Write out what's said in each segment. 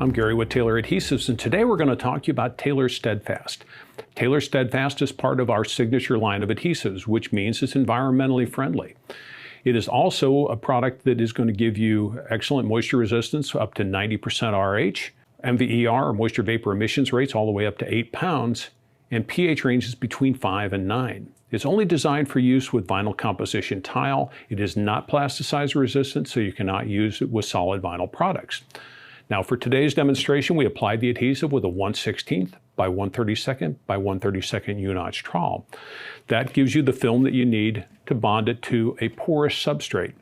I'm Gary with Taylor Adhesives, and today we're going to talk to you about Taylor Steadfast. Taylor Steadfast is part of our signature line of adhesives, which means it's environmentally friendly. It is also a product that is going to give you excellent moisture resistance up to 90% RH, MVER, or moisture vapor emissions rates, all the way up to 8 pounds, and pH ranges between 5 and 9. It's only designed for use with vinyl composition tile. It is not plasticizer resistant, so you cannot use it with solid vinyl products. Now for today's demonstration, we applied the adhesive with a 1/16 by 1/32 by 1/32 U-notch trowel. That gives you the film that you need to bond it to a porous substrate.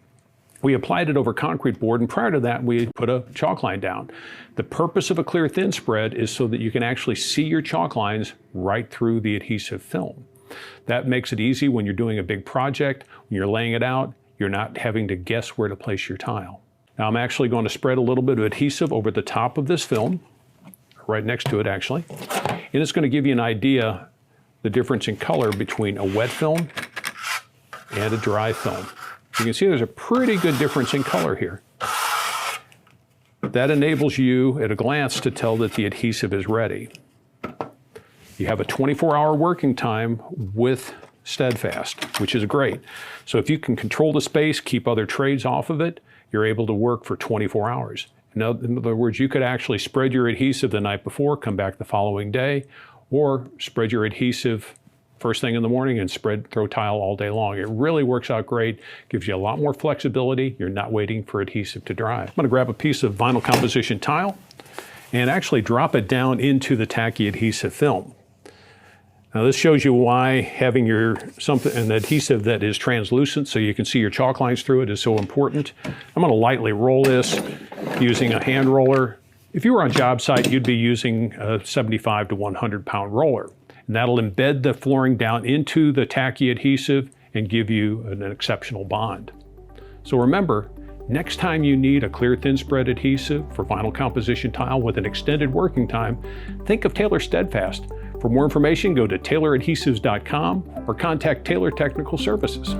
We applied it over concrete board, and prior to that, we put a chalk line down. The purpose of a clear thin spread is so that you can actually see your chalk lines right through the adhesive film. That makes it easy when you're doing a big project. When you're laying it out, you're not having to guess where to place your tile. Now I'm actually going to spread a little bit of adhesive over the top of this film, right next to it actually, and it's going to give you an idea the difference in color between a wet film and a dry film. You can see there's a pretty good difference in color here. That enables you at a glance to tell that the adhesive is ready. You have a 24-hour working time with Steadfast, which is great. So if you can control the space, keep other trades off of it, you're able to work for 24 hours. In other words, you could actually spread your adhesive the night before, come back the following day, or spread your adhesive first thing in the morning and throw tile all day long. It really works out great, gives you a lot more flexibility. You're not waiting for adhesive to dry. I'm going to grab a piece of vinyl composition tile and actually drop it down into the tacky adhesive film. Now this shows you why having an adhesive that is translucent so you can see your chalk lines through it is so important. I'm going to lightly roll this using a hand roller. If you were on a job site, you'd be using a 75 to 100 pound roller. And that'll embed the flooring down into the tacky adhesive and give you an exceptional bond. So remember, next time you need a clear thin spread adhesive for vinyl composition tile with an extended working time, think of Taylor Steadfast. For more information, go to tayloradhesives.com or contact Taylor Technical Services.